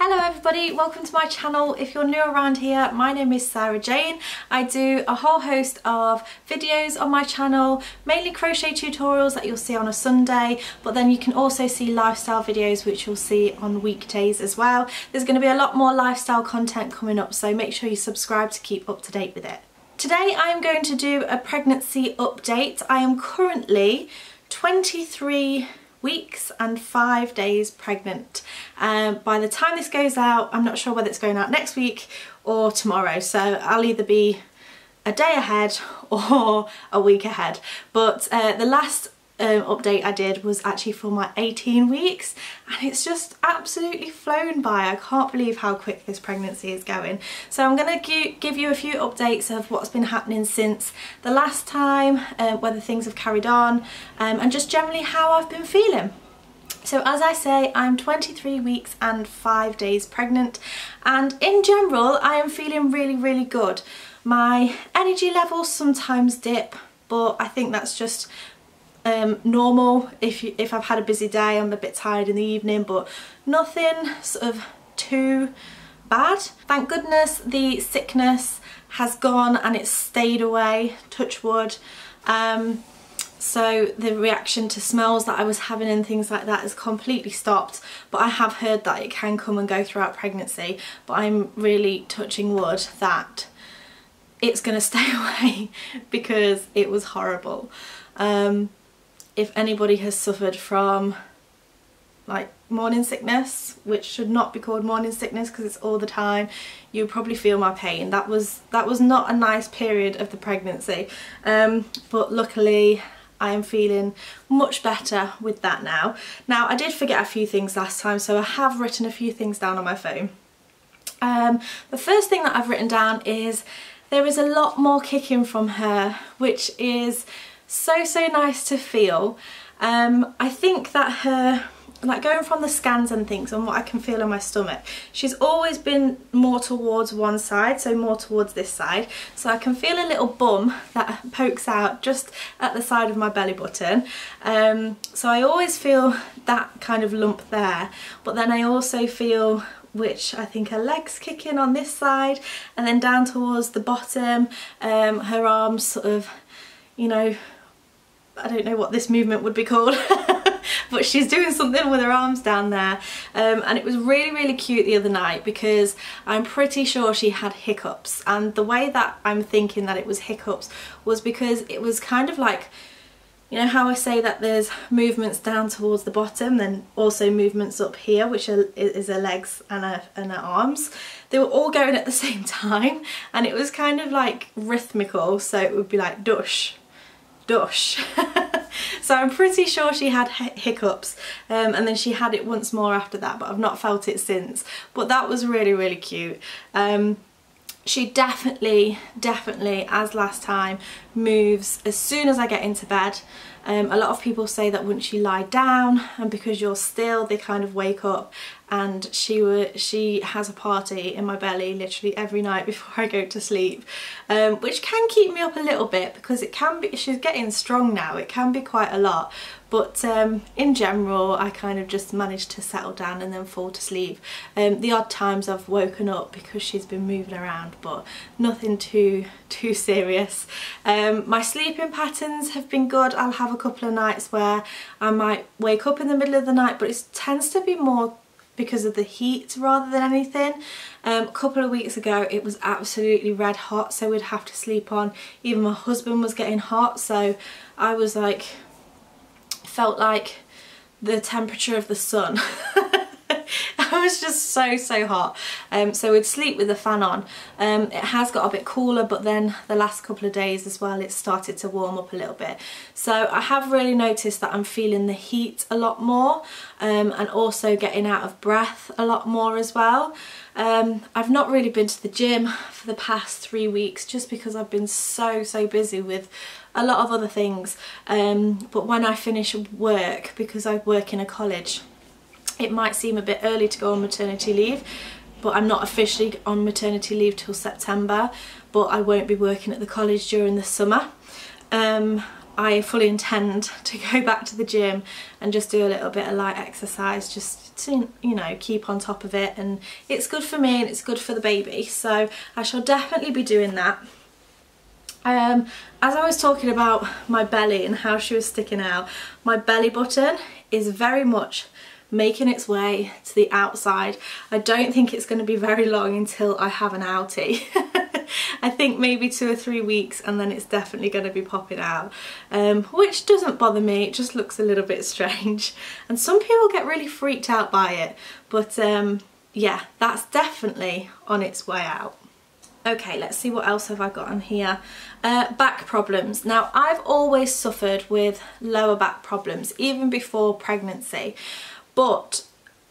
Hello everybody, welcome to my channel. If you're new around here, my name is Sarah Jane. I do a whole host of videos on my channel, mainly crochet tutorials that you'll see on a Sunday, but then you can also see lifestyle videos which you'll see on weekdays as well. There's going to be a lot more lifestyle content coming up, so make sure you subscribe to keep up to date with it. Today I am going to do a pregnancy update. I am currently 23 weeks and 5 days pregnant. By the time this goes out, I'm not sure whether it's going out next week or tomorrow, so I'll either be a day ahead or a week ahead. But the last update I did was actually for my 18 weeks, and it's just absolutely flown by. I can't believe how quick this pregnancy is going. So I'm going to give you a few updates of what's been happening since the last time, whether things have carried on, and just generally how I've been feeling. So as I say, I'm 23 weeks and 5 days pregnant, and in general I am feeling really good. My energy levels sometimes dip, but I think that's just normal. If I've had a busy day, I'm a bit tired in the evening, but nothing sort of too bad. Thank goodness the sickness has gone and it's stayed away, touch wood. So the reaction to smells that I was having and things like that has completely stopped, but I have heard that it can come and go throughout pregnancy, but I'm really touching wood that it's going to stay away because it was horrible. If anybody has suffered from like morning sickness, which should not be called morning sickness because it's all the time, you probably feel my pain. That was not a nice period of the pregnancy, but luckily I am feeling much better with that now. Now, I did forget a few things last time, so I have written a few things down on my phone. The first thing that I've written down is there is a lot more kicking from her, which is so nice to feel. I think that her, like going from the scans and things and what I can feel in my stomach, she's always been more towards one side, so more towards this side. So I can feel a little bum that pokes out just at the side of my belly button. So I always feel that kind of lump there, but then I also feel, which I think her legs kicking on this side, and then down towards the bottom, her arms sort of, you know, I don't know what this movement would be called, but she's doing something with her arms down there, and it was really cute the other night because I'm pretty sure she had hiccups, and the way that I'm thinking that it was hiccups was because it was kind of like, you know how I say that there's movements down towards the bottom, then also movements up here, which is her legs and her arms. They were all going at the same time, and it was kind of like rhythmical, so it would be like dush, dush. So I'm pretty sure she had hiccups, and then she had it once more after that, but I've not felt it since. But that was really cute. She definitely, as last time, moves as soon as I get into bed. A lot of people say that once you lie down and because you're still, they kind of wake up, and she has a party in my belly literally every night before I go to sleep, which can keep me up a little bit because it can be, she's getting strong now, it can be quite a lot, but in general I kind of just managed to settle down and then fall to sleep. The odd times I've woken up because she's been moving around, but nothing too serious. My sleeping patterns have been good. I'll have a couple of nights where I might wake up in the middle of the night, but it tends to be more because of the heat rather than anything. A couple of weeks ago it was absolutely red hot, so we'd have to sleep on. Even my husband was getting hot, so I was like, felt like the temperature of the sun. I was just so hot, so we'd sleep with the fan on. It has got a bit cooler, but then the last couple of days as well it's started to warm up a little bit. So I have really noticed that I'm feeling the heat a lot more, and also getting out of breath a lot more as well. I've not really been to the gym for the past 3 weeks just because I've been so busy with a lot of other things, but when I finish work, because I work in a college, it might seem a bit early to go on maternity leave, but I'm not officially on maternity leave till September, but I won't be working at the college during the summer. I fully intend to go back to the gym and just do a little bit of light exercise just to, you know, keep on top of it, and it's good for me and it's good for the baby, so I shall definitely be doing that. As I was talking about my belly and how she was sticking out, my belly button is very much making its way to the outside. I don't think it's going to be very long until I have an outie. I think maybe 2 or 3 weeks and then it's definitely going to be popping out, which doesn't bother me, it just looks a little bit strange and some people get really freaked out by it, but yeah, that's definitely on its way out. Okay, let's see what else have I got on here. Back problems. Now, I've always suffered with lower back problems, even before pregnancy, but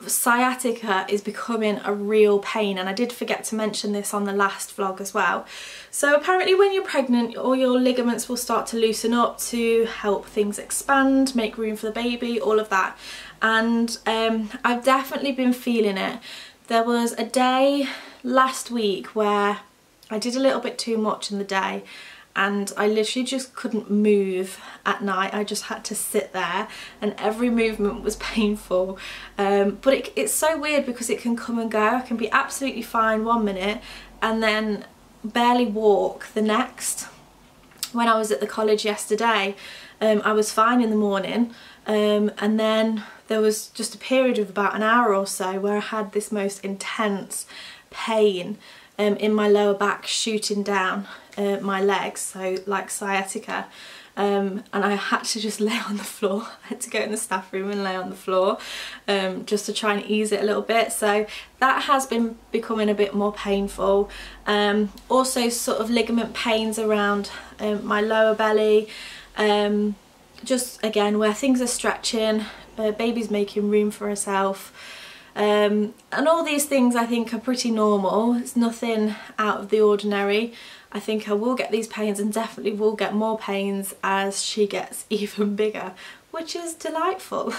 sciatica is becoming a real pain, and I did forget to mention this on the last vlog as well. So apparently when you're pregnant, all your ligaments will start to loosen up to help things expand, make room for the baby, all of that. And I've definitely been feeling it. There was a day last week where I did a little bit too much in the day and I literally just couldn't move at night. I just had to sit there and every movement was painful. But it's so weird because it can come and go. I can be absolutely fine 1 minute and then barely walk the next. When I was at the college yesterday, I was fine in the morning, and then there was just a period of about an hour or so where I had this most intense pain in my lower back shooting down my legs, so like sciatica, and I had to just lay on the floor. I had to go in the staff room and lay on the floor just to try and ease it a little bit, so that has been becoming a bit more painful. Also sort of ligament pains around my lower belly, just again where things are stretching, baby's making room for herself. And all these things I think are pretty normal. It's nothing out of the ordinary. I think I will get these pains and definitely will get more pains as she gets even bigger, which is delightful.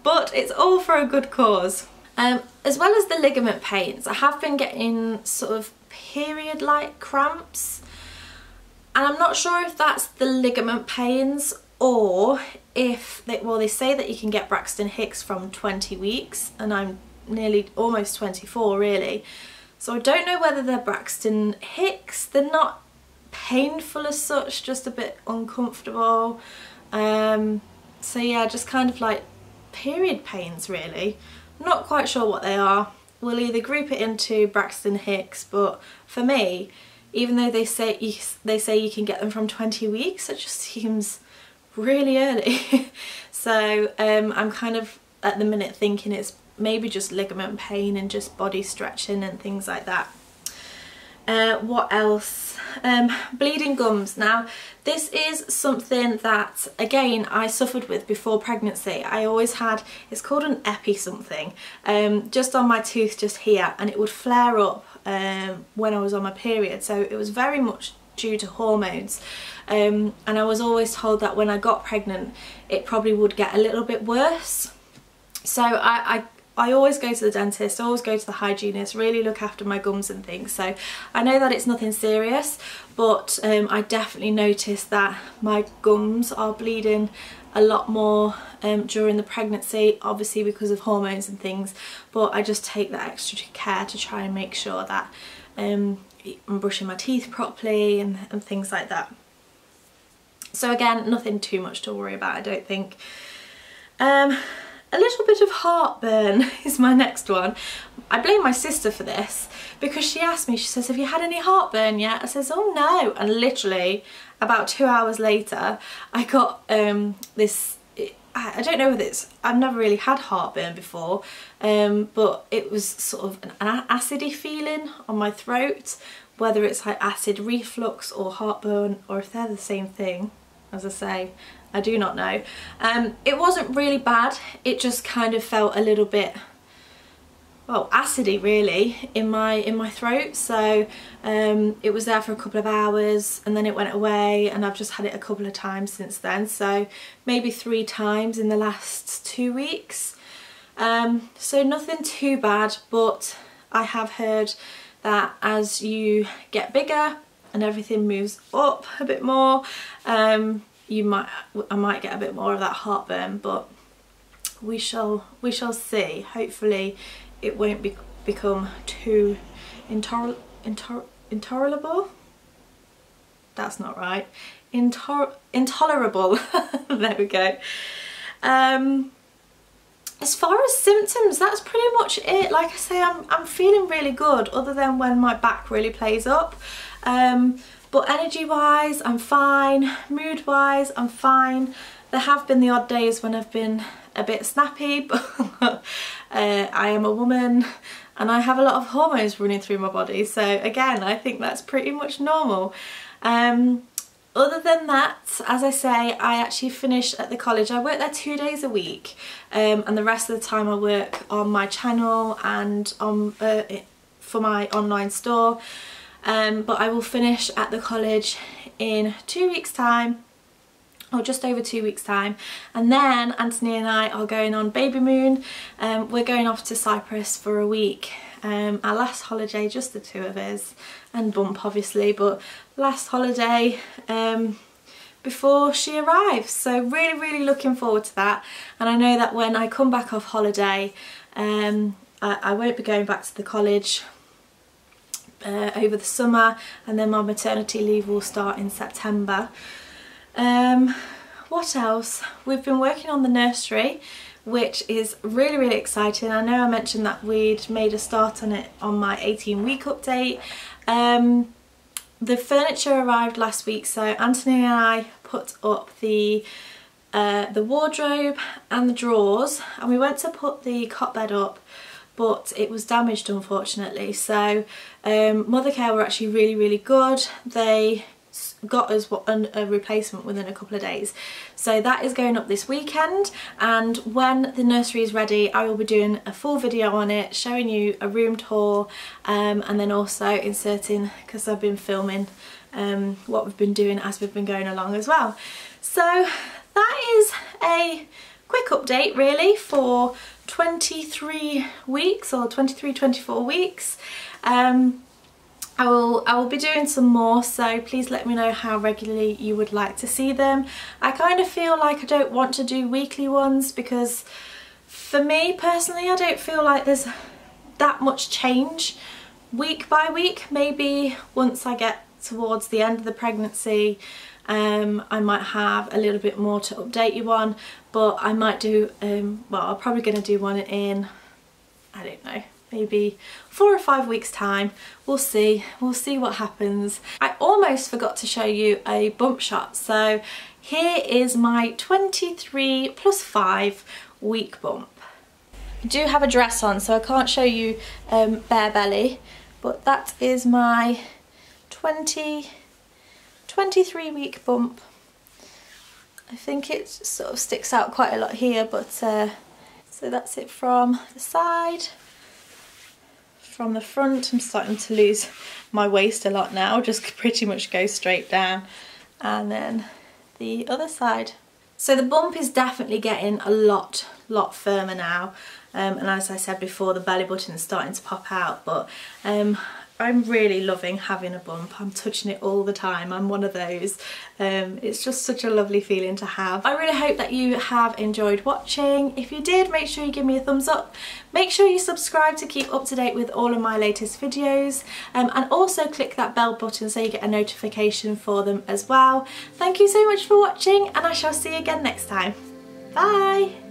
But it's all for a good cause. As well as the ligament pains, I have been getting sort of period-like cramps, and I'm not sure if that's the ligament pains or if they say that you can get Braxton Hicks from 20 weeks and I'm nearly almost 24 really, so I don't know whether they're Braxton Hicks. They're not painful as such, just a bit uncomfortable. So yeah, just kind of like period pains really. I'm not quite sure what they are. We'll either group it into Braxton Hicks, but for me, even though they say you can get them from 20 weeks, it just seems really early. So I'm kind of at the minute thinking it's maybe just ligament pain and just body stretching and things like that. What else? Bleeding gums. Now this is something that again I suffered with before pregnancy. I always had, it's called an epi something, just on my tooth just here, and it would flare up when I was on my period, so it was very much due to hormones, and I was always told that when I got pregnant it probably would get a little bit worse. So I always go to the dentist, I always go to the hygienist, really look after my gums and things, so I know that it's nothing serious, but I definitely noticed that my gums are bleeding a lot more during the pregnancy, obviously because of hormones and things, but I just take that extra care to try and make sure that I'm brushing my teeth properly and things like that. So again, nothing too much to worry about, I don't think. A little bit of heartburn is my next one. I blame my sister for this because she asked me, she says, have you had any heartburn yet? I says, oh no, and literally about 2 hours later I got this, I don't know whether it's, I've never really had heartburn before, but it was sort of an acidy feeling on my throat, whether it's like acid reflux or heartburn or if they're the same thing, as I say, I do not know. It wasn't really bad, it just kind of felt a little bit, well, acidy really in my throat, so it was there for a couple of hours and then it went away, and I've just had it a couple of times since then, so maybe 3 times in the last 2 weeks. So nothing too bad, but I have heard that as you get bigger and everything moves up a bit more, I might get a bit more of that heartburn, but we shall see. Hopefully it won't become too intolerable. That's not right. Intolerable. There we go. As far as symptoms, that's pretty much it. Like I say, I'm feeling really good, other than when my back really plays up. But energy wise, I'm fine. Mood wise, I'm fine. There have been the odd days when I've been a bit snappy, but I am a woman and I have a lot of hormones running through my body. So again, I think that's pretty much normal. Other than that, as I say, I actually finished at the college. I work there 2 days a week, and the rest of the time I work on my channel and on for my online store. But I will finish at the college in 2 weeks' time, or just over 2 weeks' time, and then Anthony and I are going on baby moon. We're going off to Cyprus for a week. Our last holiday, just the two of us, and Bump obviously, but last holiday before she arrives. So really looking forward to that. And I know that when I come back off holiday, I won't be going back to the college over the summer, and then my maternity leave will start in September. What else? We've been working on the nursery, which is really exciting. I know I mentioned that we'd made a start on it on my 18-week update. The furniture arrived last week, so Anthony and I put up the wardrobe and the drawers, and we went to put the cot bed up, but it was damaged unfortunately. So Mothercare were actually really good. They got us a replacement within a couple of days. So that is going up this weekend, and when the nursery is ready I will be doing a full video on it, showing you a room tour, and then also inserting, because I've been filming what we've been doing as we've been going along as well. So that is a quick update really for 23 weeks or 24 weeks. I will be doing some more, so please let me know how regularly you would like to see them. I kind of feel like I don't want to do weekly ones, because for me personally I don't feel like there's that much change week by week. Maybe once I get towards the end of the pregnancy I might have a little bit more to update you on, but I might do, well, I'm probably going to do one in, I don't know, maybe 4 or 5 weeks time. We'll see what happens. I almost forgot to show you a bump shot. So here is my 23 plus 5 week bump. I do have a dress on, so I can't show you bare belly, but that is my 23 week bump. I think it sort of sticks out quite a lot here, but so that's it from the side. From the front, I'm starting to lose my waist a lot now, just pretty much go straight down, and then the other side. So the bump is definitely getting a lot firmer now, and as I said before, the belly button is starting to pop out, but I'm really loving having a bump. I'm touching it all the time. I'm one of those. It's just such a lovely feeling to have. I really hope that you have enjoyed watching. If you did, make sure you give me a thumbs up. Make sure you subscribe to keep up to date with all of my latest videos, and also click that bell button so you get a notification for them as well. Thank you so much for watching, and I shall see you again next time. Bye!